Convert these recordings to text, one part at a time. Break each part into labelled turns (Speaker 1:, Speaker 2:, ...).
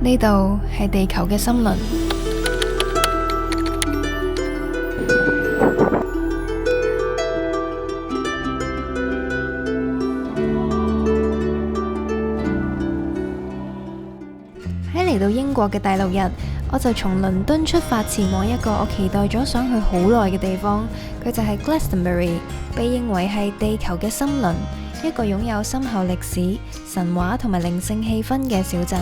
Speaker 1: 呢度係地球嘅森林。喺嚟到英國嘅第6日，我就從倫敦出發前往一個我期待咗想去好耐嘅地方，佢就係 Glastonbury， 被認為係地球嘅森林，一個擁有深厚歷史、神話同埋靈性氣氛嘅小鎮。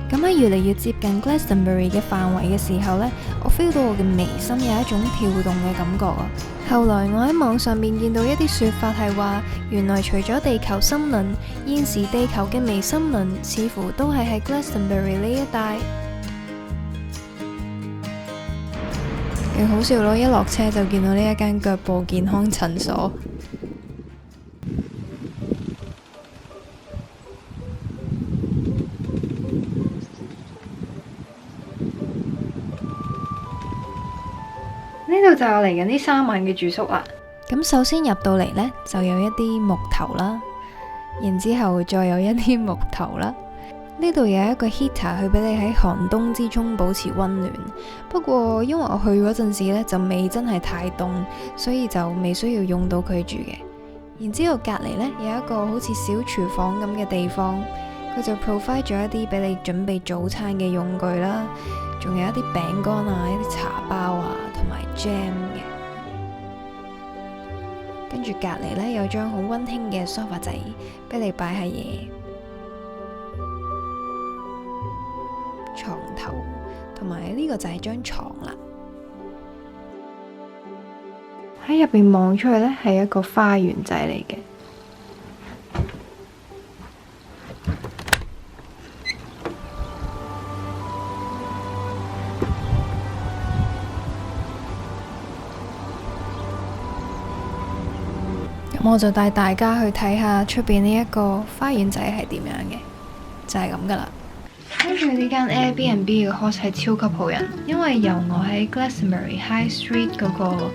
Speaker 1: 咁喺越嚟越接近 Glastonbury 嘅範圍嘅時候呢，我 feel 到我嘅眉心有一種跳動嘅感覺啊！後來我喺網上面見到一啲說法係話，原來除咗地球森林，現時地球嘅微森林似乎都係喺 Glastonbury 呢一帶。勁好笑咯！一落車就見到呢一間腳部健康診所。呢度就係我嚟緊呢3晚嘅住宿啦。咁首先入到嚟呢，就有一啲木頭啦，然之後再有一啲木頭啦。呢度有一個 heater 去俾你喺寒冬之中保持溫暖。不過因為我去嗰陣時呢，就未真係太凍，所以就未需要用到佢住嘅。然之後隔籬呢，有一個好似小廚房咁嘅地方，佢就 provide 咗一啲俾你準備早餐嘅用具啦。仲有一啲餅乾啊，一啲茶包啊，同埋 jam 嘅。跟住隔籬呢，有張好溫馨嘅梳化仔，俾你擺下嘢。床頭同埋呢個就係張床啦。喺入邊望出去呢，係一個花園仔嚟嘅。我就帶大家去睇下出邊呢一個花園仔係點樣嘅，就係咁噶啦。跟住呢間 Airbnb 嘅 host 係超級好人，因為由我喺 Glastonbury High Street 嗰個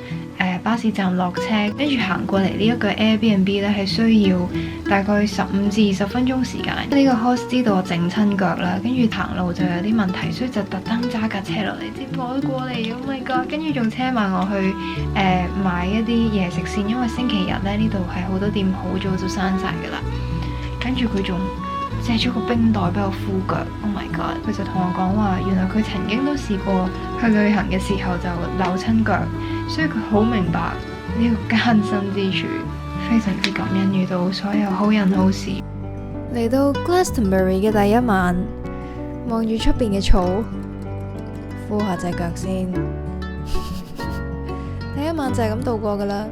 Speaker 1: 巴士站落車，跟住行過嚟呢一個 Airbnb 呢，係需要大概15至20分鐘時間。呢個 host 知道我整親腳啦，跟住行路就有啲問題，所以就特登揸架車落嚟接我過嚟。Oh my god！ 跟住仲車埋我去買一啲嘢食先，因為星期日呢度係好多店好早就閂晒噶啦。跟住佢仲借咗個冰袋俾我敷腳。Oh my god！ 佢就同我講話，原來佢曾經都試過去旅行嘅時候就扭親腳，所以佢好明白呢個艱辛之處，非常之感恩遇到所有好人好事。嚟到 Glastonbury 嘅第1晚，望住出邊嘅草，敷下隻腳先。第1晚就係咁度過噶啦。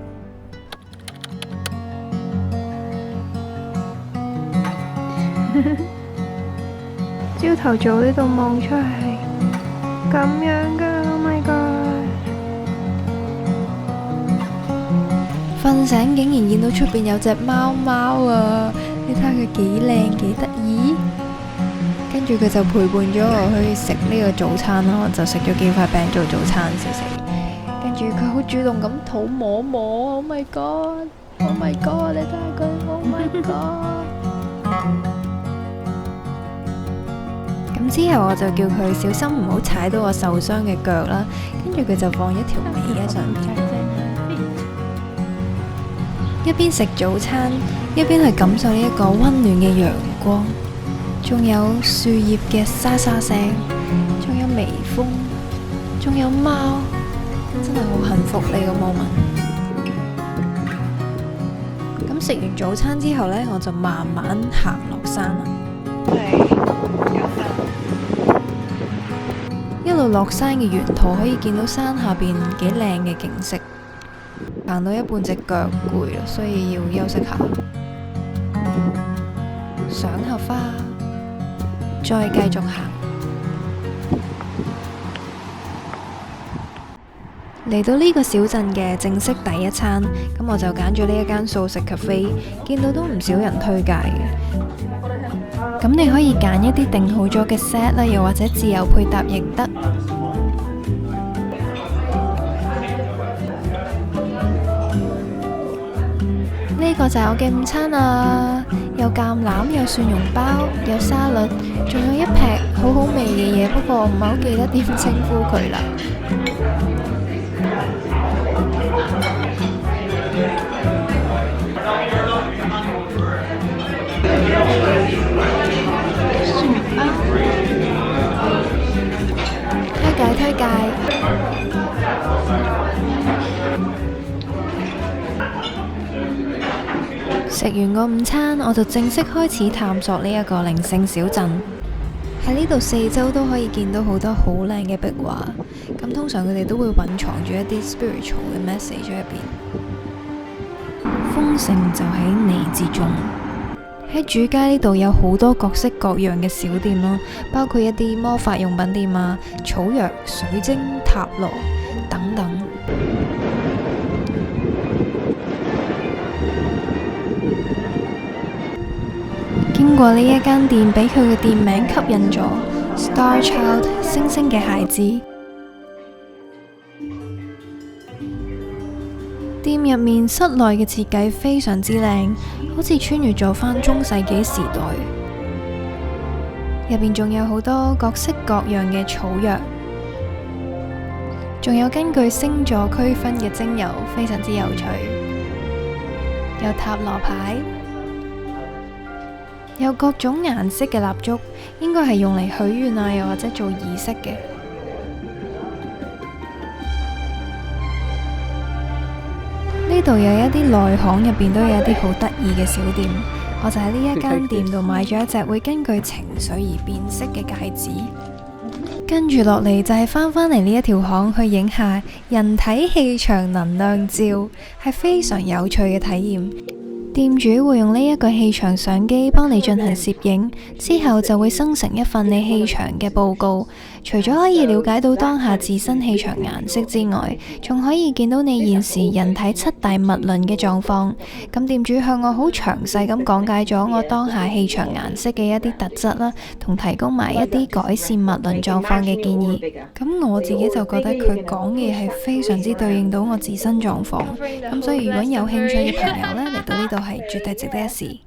Speaker 1: 朝頭早呢度望出去係咁樣噶。Oh my god！ 瞓醒竟然見到出邊有隻貓貓啊！你睇下佢幾靚幾得意。跟住佢就陪伴咗我去食呢個早餐咯，我就食咗幾塊餅做早餐食。跟住佢好主動咁肚摸摸。Oh my god！Oh my god！ 你睇下佢。Oh my god！咁之後我就叫佢小心唔好踩到我受傷嘅腳啦，跟住佢就放一條尾喺上面，一邊食早餐，一邊去感受呢一個溫暖嘅陽光，仲有樹葉嘅沙沙聲，仲有微風，仲有貓，真係好幸福呢個 moment。咁食完早餐之後呢，我就慢慢行落山啦。一路落山嘅沿途可以見到山下邊幾靚嘅景色，行到一半隻腳攰啦，所以要休息下，賞下花，再繼續行。嚟到呢個小鎮嘅正式第1餐，咁我就揀咗呢一間素食 cafe， 見到都唔少人推介嘅。咁你可以揀一啲定好咗嘅 set 啦，又或者自由配搭亦得。呢個就係我嘅午餐啦，有橄欖，有蒜蓉包，有沙律，仲有一劈好好味嘅嘢，不過唔係好記得點稱呼佢啦。推介。食完個午餐，我就正式開始探索呢一個靈性小鎮。喺呢度四周都可以見到好多好靚嘅壁畫，咁通常佢哋都會蘊藏住一啲 spiritual 嘅 message 喺入邊。豐盛就喺你之中。喺主街呢度有好多各式各樣嘅小店咯，包括一啲魔法用品店啊、草藥、水晶、塔羅等等。經過呢一間店，俾佢嘅店名吸引咗 Star Child 星星嘅孩子。店入面室內嘅設計非常之靚，好似穿越咗返中世紀時代。入邊仲有好多各式各樣嘅草藥，仲有根據星座區分嘅精油，非常之有趣。有塔羅牌，有各種顏色嘅蠟燭，應該係用嚟許願啊，又或者做儀式嘅。呢度有一啲內巷，入邊都有一啲好得意嘅小店。我就喺呢一間店度買咗一隻會根據情緒而變色嘅戒指。跟住落嚟就係返嚟呢一條巷去影下人體氣場能量照，係非常有趣嘅體驗。店主會用呢一個氣場相機幫你進行攝影，之後就會生成一份你氣場嘅報告。除咗可以了解到當下自身氣場顏色之外，仲可以見到你現時人體七大脈輪嘅狀況。咁店主向我好詳細咁講解咗我當下氣場顏色嘅一啲特質啦，同提供埋一啲改善脈輪狀況嘅建議。咁我自己就覺得佢講嘅係非常之對應到我自身狀況。咁所以如果有興趣嘅朋友呢，嚟到呢度係絕對值得一試。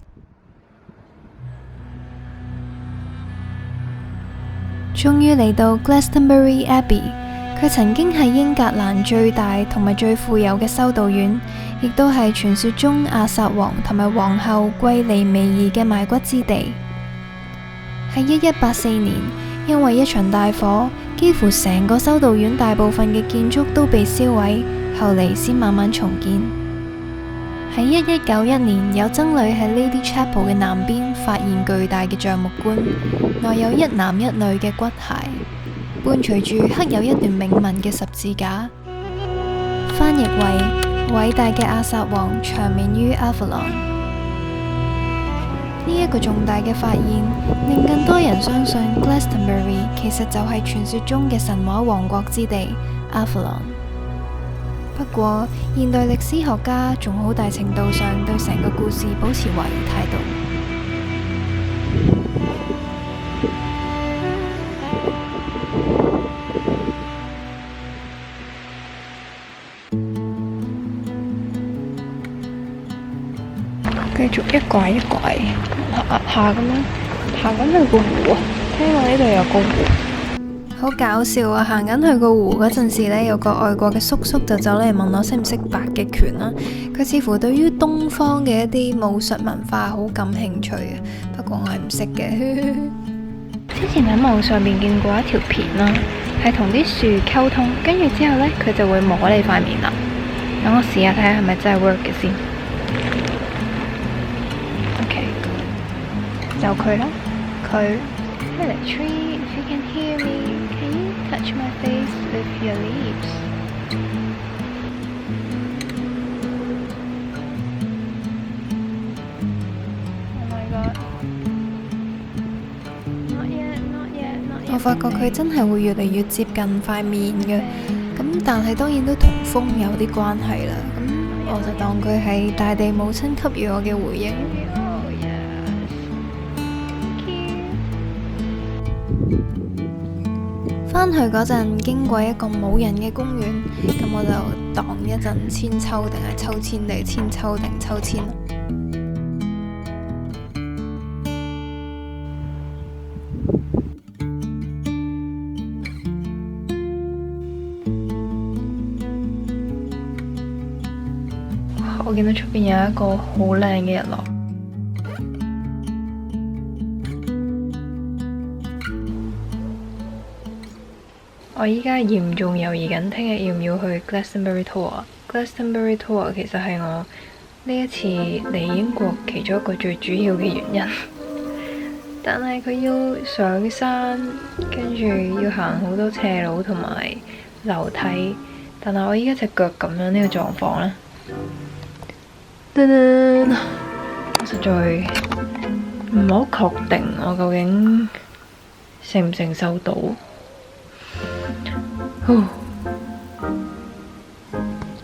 Speaker 1: 終於嚟到 Glastonbury Abbey， 佢曾經係英格蘭最大同埋最富有嘅修道院，亦都係傳說中阿薩王同埋皇后桂莉薇兒嘅埋骨之地。喺1184年，因為一場大火，幾乎成個修道院大部分嘅建築都被燒毀，後嚟先慢慢重建。喺1191年，有僧侶喺 Lady Chapel 嘅南邊發現巨大嘅橡木棺，內有一男一女嘅骨骸，伴隨住刻有一段銘文嘅十字架，翻譯為偉大嘅阿薩王長眠於 Avalon。呢一個重大嘅發現，令更多人相信 Glastonbury 其實就係傳說中嘅神話王國之地 Avalon。不過，現代歷史學家仲好大程度上對成個故事保持懷疑態度。繼續一拐一拐，壓下咁樣行緊去個湖啊！聽講呢度有個湖。好搞笑啊！行緊去個湖嗰陣時呢，有個外國嘅叔叔就走嚟問我識唔識八極拳啦。佢似乎對於東方嘅一啲武術文化好感興趣啊，不過我係唔識嘅。之前喺網上面見過一條片啦，係同啲樹溝通，跟住之後呢，佢就會摸你塊面啦。等我試下睇下係咪真係 work 嘅先。OK， 就佢啦，佢。Hello tree, if you can hear me, can you touch my face with your lips? Oh my god! Not yet, not yet, not yet. 我發覺佢真係會越嚟越接近塊面嘅，咁但係當然都同風有啲關係啦。咁我就當佢係大地母親給予我嘅回應。返去嗰陣經過一個冇人嘅公園，咁我就當一陣千秋定係秋千定千秋定秋千。我見到出邊有一個好靚嘅日落。我依家嚴重猶豫緊，聽日要唔要去 Glastonbury Tour。Glastonbury Tour 其實係我呢一次嚟英國其中一個最主要嘅原因，但係佢要上山，跟住要行好多斜路同埋樓梯，但係我依家隻腳咁樣呢個狀況呢，我實在唔好確定我究竟承唔承受到。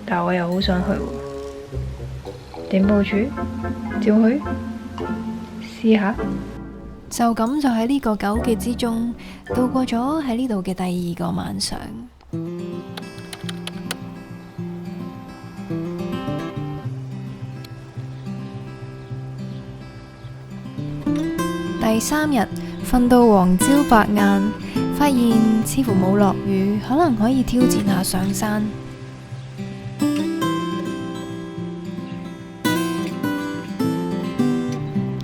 Speaker 1: 但我又好想去喎，點部署？照去試下。就咁就喺呢個糾結之中度過咗喺呢度嘅第2個晚上。第3日瞓到黃朝白晏，發現似乎冇落雨，可能可以挑戰下上山。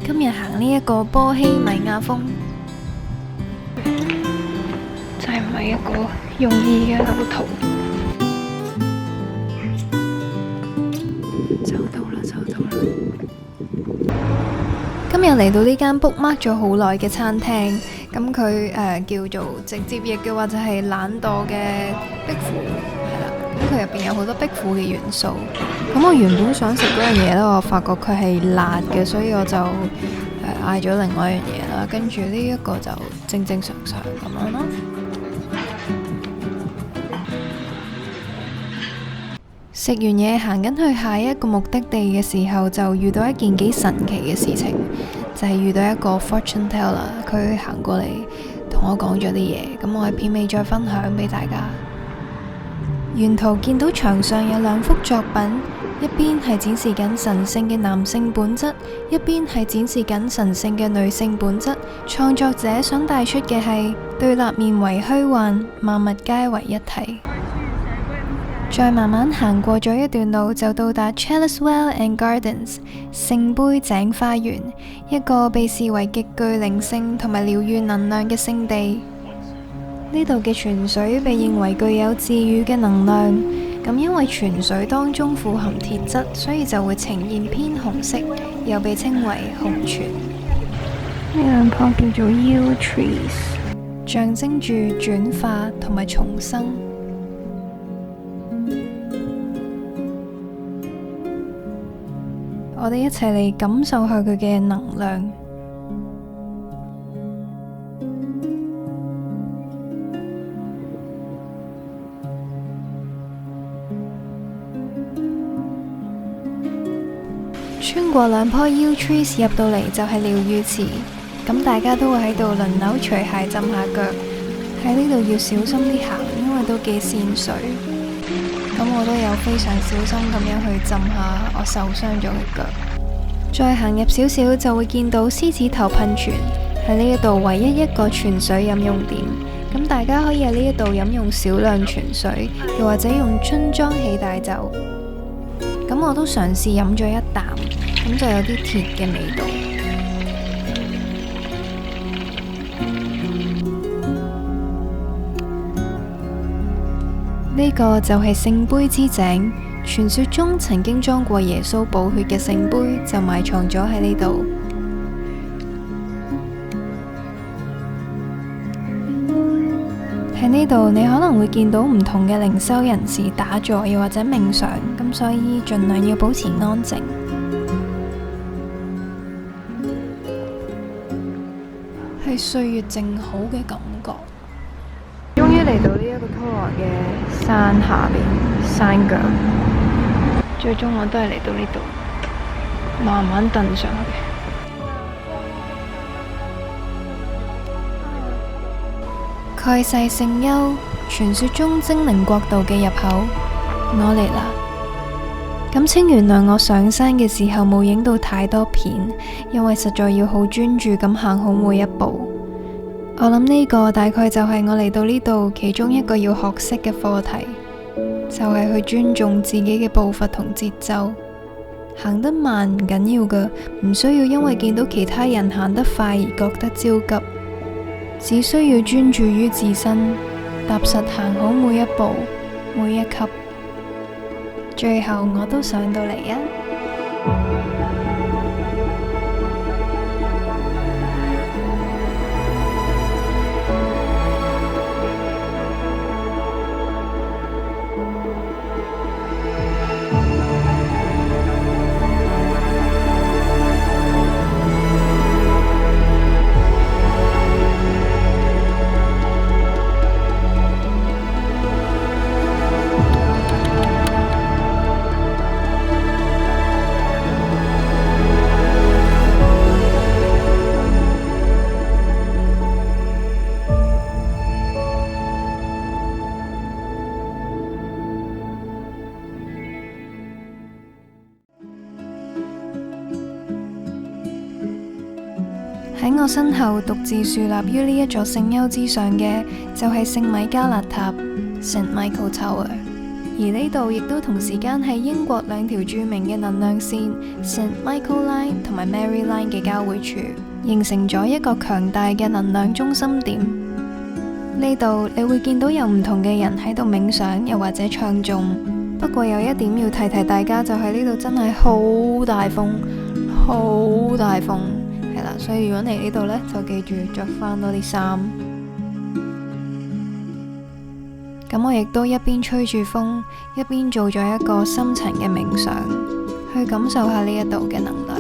Speaker 1: 今日行呢一個波希米亞峰，真係唔係一個容易嘅路途。走到啦！今日嚟到呢間 bookmark 咗好耐嘅餐廳，咁佢叫做直接譯嘅話就係懶惰嘅壁虎，係啦。咁佢入邊有好多壁虎嘅元素。咁我原本想食嗰樣嘢呢，我發覺佢係辣嘅，所以我就嗌咗另外一樣嘢啦。跟住呢一個就正常咁樣咯。食完嘢行緊去下一個目的地嘅時候，就遇到一件幾神奇嘅事情，就係遇到一個 fortune teller，佢行過嚟同我講咗啲嘢，咁我喺片尾再分享俾大家。沿途見到牆上有2幅作品，一邊係展示緊神聖嘅男性本質，一邊係展示緊神聖嘅女性本質。創作者想帶出嘅係對立面為虛幻，萬物皆為一體。再慢慢行過咗一段路，就到達 Chalice Well and Gardens 聖杯井花園，一個被視為極具靈性同埋療愈能量嘅聖地。呢度嘅泉水被認為具有治愈嘅能量，咁因為泉水當中富含鐵質，所以就會呈現偏紅色，又被稱為紅泉。呢2棵叫做 Yew Trees， 象徵住轉化同埋重生。我哋一齊嚟感受下佢嘅能量。穿過2棵 Yew Trees 入到嚟就係療愈池，咁大家都會喺度輪流除鞋浸下腳。喺呢度要小心啲行，因為都幾跣水。咁我都有非常小心咁樣去浸下我受傷咗嘅腳。再行入少少就會見到獅子頭噴泉，喺呢一度唯一一個泉水飲用點。咁大家可以喺呢一度飲用少量泉水，又或者用樽裝起帶走。咁我都嘗試飲咗一啖，咁就有啲鐵嘅味道。呢個就係聖杯之井，傳說中曾經裝過耶穌寶血嘅聖杯就埋藏咗喺呢度。喺呢度你可能會見到唔同嘅靈修人士打坐又或者冥想，咁所以盡量要保持安靜。係歲月靜好嘅感覺。終於嚟到呢一個 tour 嘅山下邊山腳，最終我都係嚟到呢度，慢慢登上去。蓋世聖丘，傳說中精靈國度嘅入口，我嚟啦。咁請原諒我上山嘅時候冇影到太多片，因為實在要好專注咁行好每一步。我諗呢個大概就係我嚟到呢度其中一個要學識嘅課題，就係去尊重自己嘅步伐同節奏。行得慢唔緊要㗎，唔需要因為見到其他人行得快而覺得焦急，只需要專注於自身，踏實行好每一步，每一級，最後我都上到嚟啊！喺我身後獨自豎立於呢一座聖丘之上嘅，就係聖米迦勒塔 （St. Michael Tower）。而呢度亦都同時間係英國兩條著名嘅能量線 St. Michael Line 同埋 Mary Line 嘅交匯處，形成咗一個強大嘅能量中心點。呢度你會見到有唔同嘅人喺度冥想，又或者唱誦。不過有一點要提提大家，就係呢度真係好大風，好大風。係啦，所以如果嚟呢度呢，就記住着翻多啲衫。咁我亦都一邊吹住風，一邊做咗一個深層嘅冥想，去感受下呢一度嘅能量。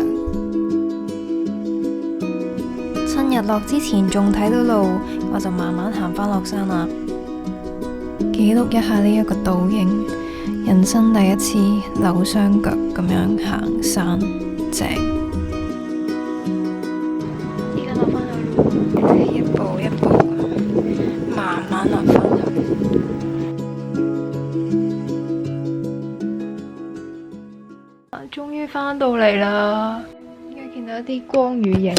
Speaker 1: 趁日落之前仲睇到路，我就慢慢行返落山啦。記錄一下呢一個倒影，人生第一次扭雙腳咁樣行山，正。一步一步慢慢落返去。終於返到嚟啦！而家見到一啲光與影。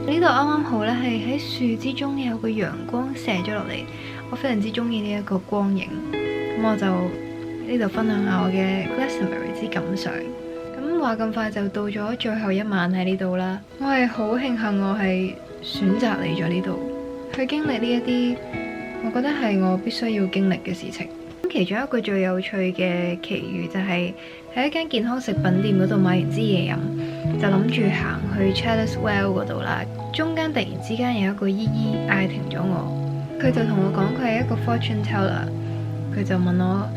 Speaker 1: 呢度啱啱好呢，係喺樹之中有個陽光射咗落嚟，我非常之中意呢一個光影。咁我就呢度分享下我嘅 Glastonbury 之感想。話咁快就到咗最後一晚喺呢度啦，我係好慶幸我係選擇嚟咗呢度，去經歷呢一啲我覺得係我必須要經歷嘅事情。咁其中一個最有趣嘅奇遇就係喺一間健康食品店嗰度買完支嘢飲，就諗住行去 Chalice Well 嗰度啦。中間突然之間有一個姨姨嗌停咗我，佢就同我講佢係一個 fortune teller，佢就問我：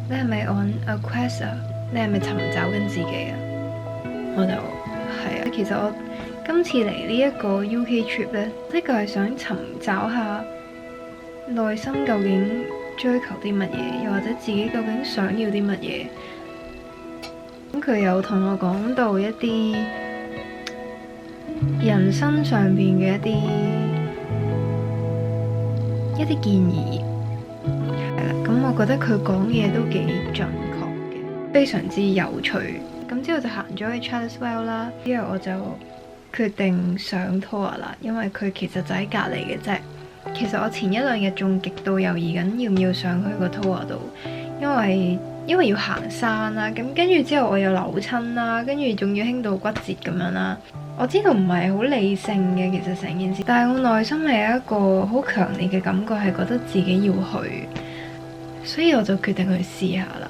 Speaker 1: 你係咪 on a quest 啊？你係咪尋找緊自己啊？我就係啊，其實我今次嚟呢一個 UK trip 呢，呢個係想尋找下內心究竟追求啲乜嘢，又或者自己究竟想要啲乜嘢。咁佢有同我講到一啲人生上邊嘅一啲建議，係啦。咁我覺得佢講嘢都幾準確嘅，非常之有趣。咁之後就行咗去 Chalice Well 啦，之後我就決定上 tour 啦，因為佢其實就喺隔離嘅啫。其實我前一兩日仲極度猶豫緊要唔要上去個 tour 度，因為要行山啦，咁跟住之後我又扭親啦，跟住仲要輕度骨折咁樣啦。我知道唔係好理性嘅，其實成件事，但係我內心係有一個好強烈嘅感覺，係覺得自己要去，所以我就決定去試下啦。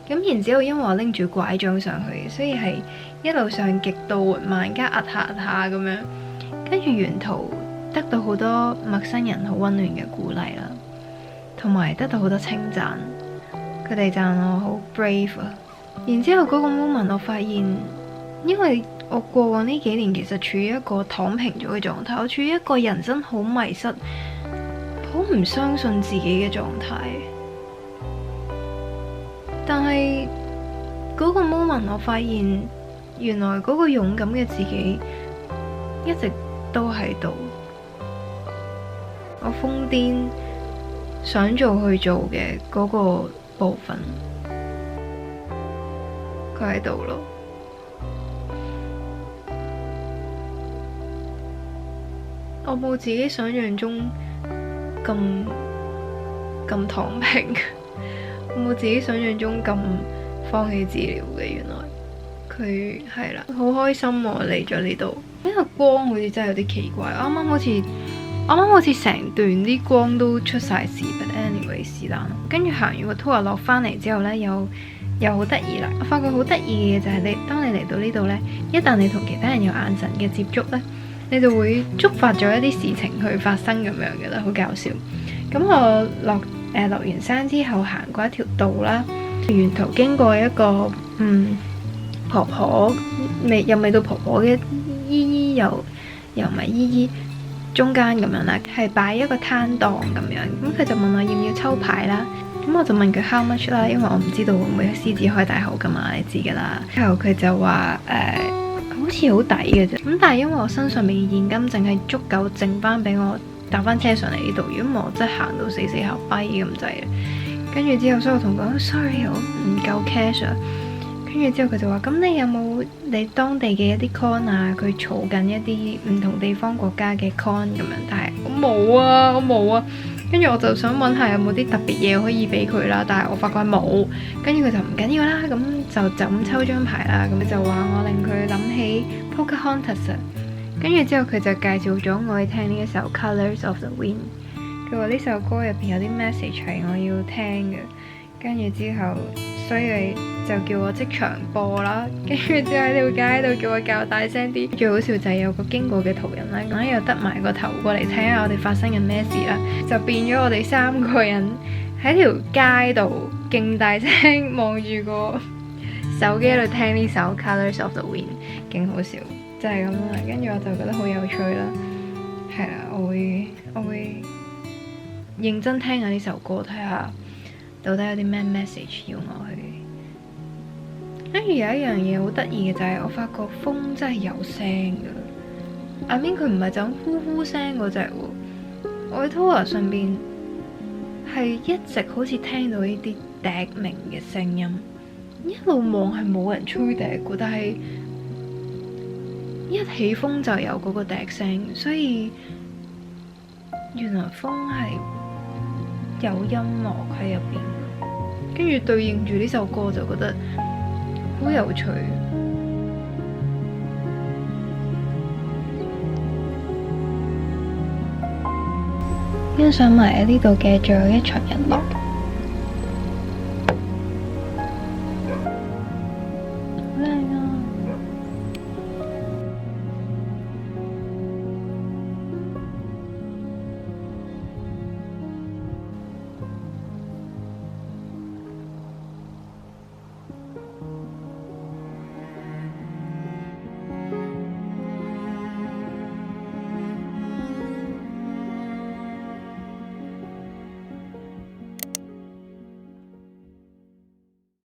Speaker 1: 咁然之後，因為我拎住拐杖上去，所以係一路上極度緩慢加壓下咁樣，跟住沿途得到好多陌生人好溫暖嘅鼓勵啦，同埋得到好多稱讚，佢哋讚我好 brave 啊。然之後嗰個 moment 我發現，因為我過往呢幾年其實處於一個躺平咗嘅狀態，我處於一個人生好迷失、好唔相信自己嘅狀態。但係嗰個 moment 我發現，原來嗰個勇敢嘅自己一直都喺度。我瘋癲想做去做嘅嗰個部分，佢喺度咯。我冇自己想象中咁躺平。冇自己想象中咁放棄治療嘅。原來佢係啦，好開心我嚟咗呢度，因為光好似真係有啲奇怪，啱啱好似成段啲光都出晒事。But anyway 是但，跟住行完個 tour 落翻嚟之後呢，又好得意啦。我發覺好得意嘅嘢就係當你嚟到呢度呢，一旦你同其他人有眼神嘅接觸呢，你就會觸發咗一啲事情去發生咁樣嘅啦，好搞笑。咁我落完山之後行過一條道啦，沿途經過一個婆婆又未到婆婆嘅姨姨，又唔係姨姨，中間咁樣啦，係擺一個攤檔咁樣。咁佢就問我要唔要抽牌啦，咁我就問佢 how much 啦，因為我唔知道會唔會獅子開大口噶嘛，你知噶啦。之後佢就話好似好抵嘅啫，咁但係因為我身上面嘅現金淨係足夠剩翻俾我搭翻車上嚟呢度，如果唔係我真係行到死下跛咁滯啊。跟住之後，所以我同佢講 sorry， 我唔夠 cash 啊。跟住之後佢就話：咁你有冇你當地嘅一啲 coin 啊？佢儲緊一啲唔同地方國家嘅 coin 咁樣，但係我冇啊。跟住我就想問下有冇啲特別嘢可以俾佢啦，但係我發覺冇。跟住佢就唔緊要啦，咁就咁抽張牌啦。咁就話我令佢諗起 Pocahontas。跟住之後佢就介紹咗我去聽呢一首 Colors of the Wind。佢話呢首歌入邊有啲 message 係我要聽嘅。跟住之後，所以就叫我即場播啦。跟住之後喺條街度叫我較大聲啲。最好笑就係有個經過嘅途人啦，咁又得埋個頭過嚟睇下我哋發生緊咩事啦，就變咗我哋三個人喺條街度勁大聲望住個手機喺度聽呢首 Colors of the Wind， 勁好笑，就係咁啦。跟住我就覺得好有趣啦，係啦，我會認真聽下呢首歌，睇下到底有啲咩 message 要我去。跟住有一樣嘢好得意嘅就係我發覺風真係有聲㗎。I mean 佢唔係就咁呼呼聲嗰隻喎。我喺 tour 上邊係一直好似聽到呢啲笛鳴嘅聲音，一路望係冇人吹笛嘅，但係一起風就有嗰個笛聲，所以原來風係有音樂喺入邊。跟住對應住呢首歌就覺得好有趣。欣賞埋喺呢度嘅最後一場日落。